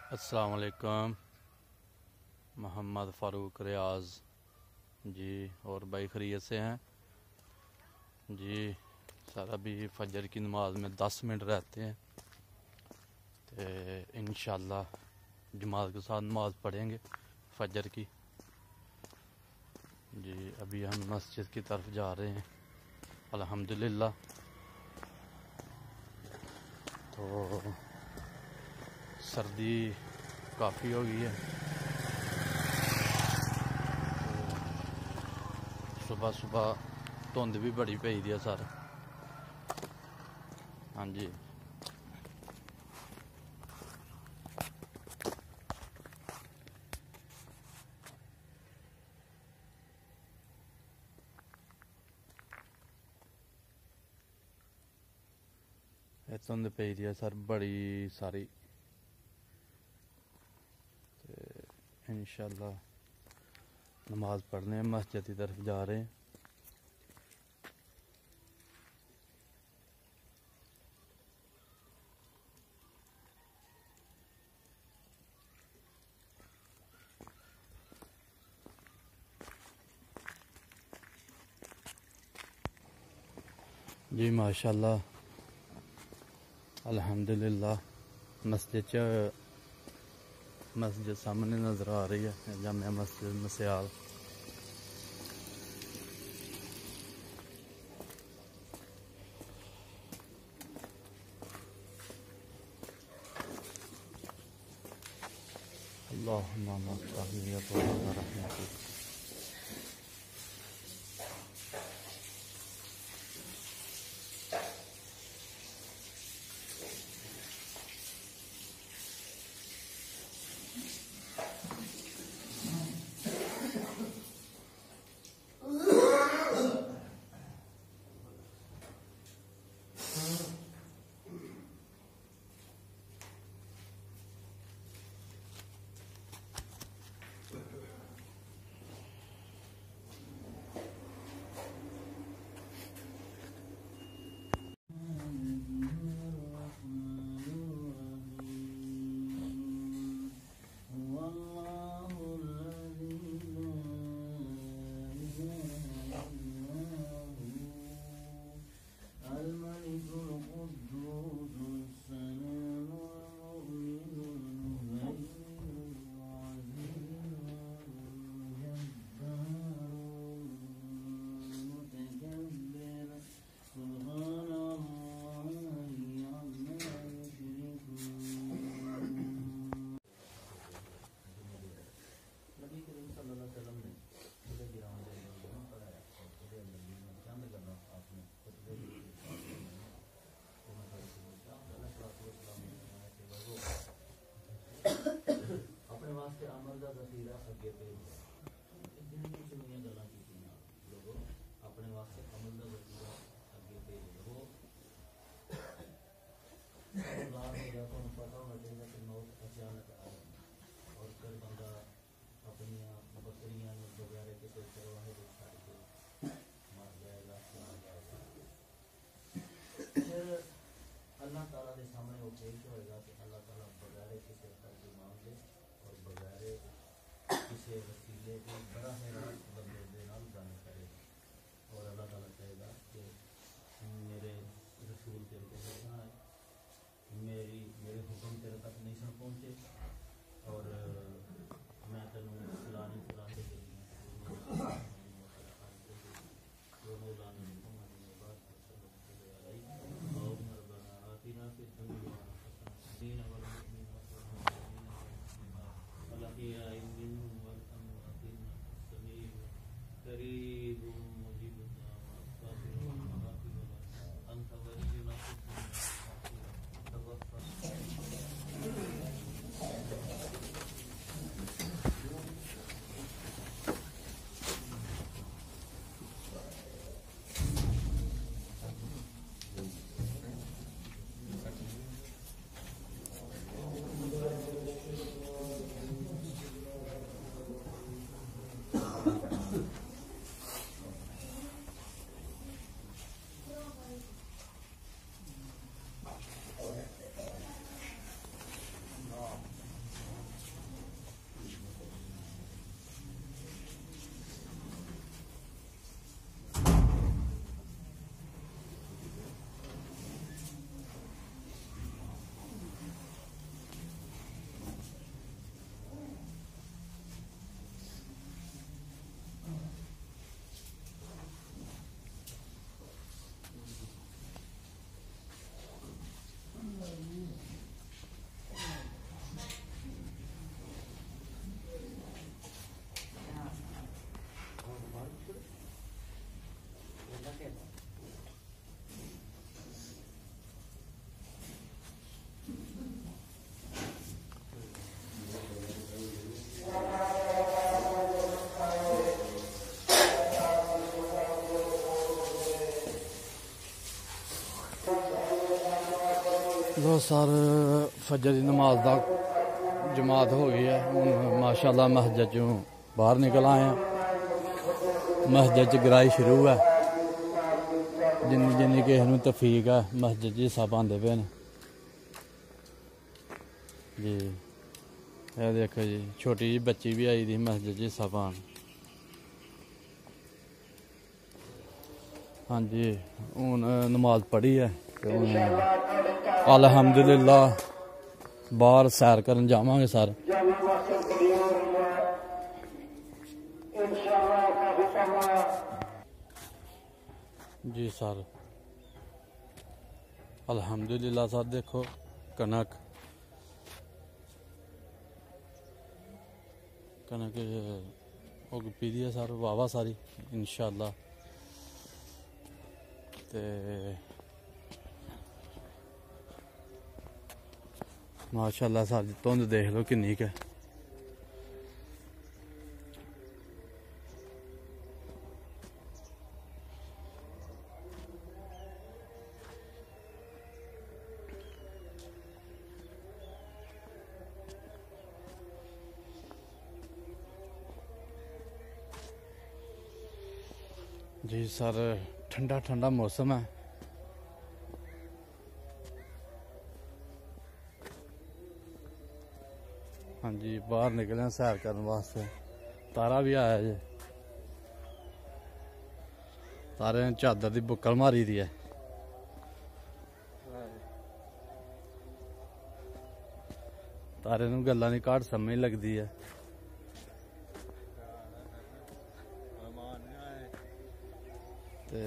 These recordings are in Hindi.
अस्सलाम वालेकुम। मोहम्मद फ़ारूक रियाज जी और भाई खैरियत से हैं जी। सर अभी फजर की नमाज में 10 मिनट रहते हैं तो इंशाल्लाह जमात के साथ नमाज पढ़ेंगे फजर की जी। अभी हम मस्जिद की तरफ जा रहे हैं अल्हम्दुलिल्लाह। तो सर्दी काफ़ी हो गई है। सुबह सुबह धुंध भी बड़ी पई दी है सर। हाँ जी धुंध पई दी है सर बड़ी सारी। इंशाल्लाह नमाज पढ़ने मस्जिद की तरफ जा रहे हैं। जी माशाल्लाह अल्हम्दुलिल्लाह। मस्जिद सामने नज़र आ रही है, जामिया मस्जिद मसियाल। अल्लाहुम्मा अल्लाह ताला के सामने वो पेश होएगा कि अल्लाह ताला बगैर किसी कर्ज मांगे और बगैर किसी वसीले के बड़ा है बंदे दे नाल गल करेगा। और अल्लाह ताला कहेगा कि मेरे रसूल तेरे को भेजना है, मेरे हुक्म तेरे तक नहीं सन पहुँचे और मैं तेन फलानी फलाने के लिए लो सर फजर की नमाज का जमात हो गई है हूँ माशाअल्लाह मस्जिद चों बाहर निकल आए हैं। मस्जिद च गराई शुरू है जिन्नी जिन्नी किसी नूं तफीक है मस्जिद च हिस्सा पांदे पे न जी। यह देखो जी छोटी जी बच्ची भी आई थी मस्जिद च हिस्सा पान। हाँ जी हूँ नमाज पढ़ी है अल्हम्दुलिल्लाह बाहर सैर करन जावांगे सर। जी सर अल्हम्दुलिल्लाह सर देखो कनक कनक उग पीदी है सर वाहवा सारी इंशाअल्लाह। ते माशाअल्लाह सर धुंध देख लो किन्नी क जी सर ठंडा ठंडा मौसम है। हाँ जी बाहर निकले हैं सैर करने वास्ते। तारा भी आया जी तारे ने चादर की बुक्कल मारी दी है। तारे नूं गल्लां दी घाट समझ लगदी है। ते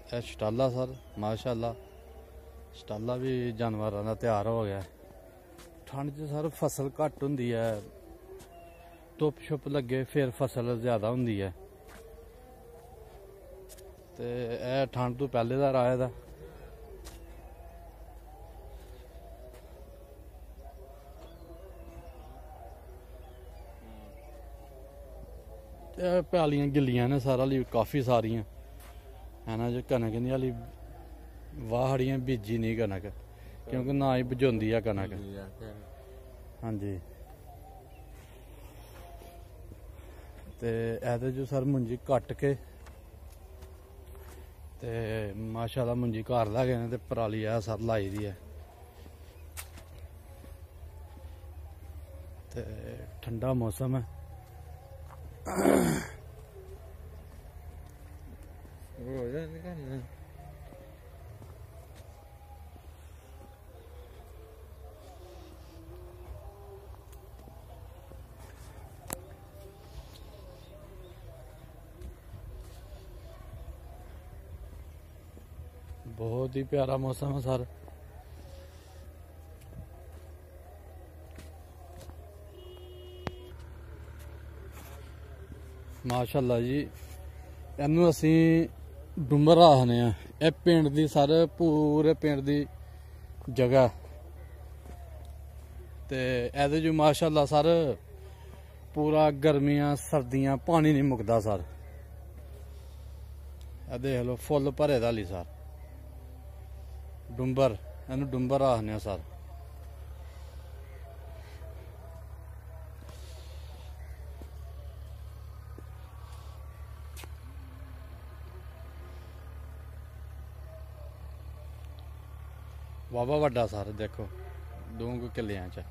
यह शटाला सर माशाअल्लाह शटाला भी जानवरों का तैयार हो गया। ठंड च सर फसल घट होंदी है धुप छुप लगे फिर फसल ज्यादा होंदी है। ते यह ठंड तो पहले दा राहे दा। प्यालियां गिल्लियां ने सारा ली काफ़ी सारियां है ना जो कनक दी हाली वाहड़ियां बीजी नहीं कनक क्योंकि ना ही बजोंदी है कनक। हाँ जी ते एहदे जो सर मुंजी कट के ते माशाअल्लाह मुंजी घर लै गए ते पराली है सर लाई दी है। ते ठंडा मौसम है बहुत ही प्यारा मौसम है सर। माशाअल्लाह जी इनू असी डुंबर आखने हैं। यह पिंड दी सर पूरे पिंड दी जगह ते एहदे जो माशाअल्लाह सर पूरा गर्मियां सर्दियां पानी नहीं मुकदा सर। देख लो फुल भरे दा हाली सर डुंबर इनू डुंबर आखने सर। वाहवा वड्डा सर देखो 2 किल्लियां च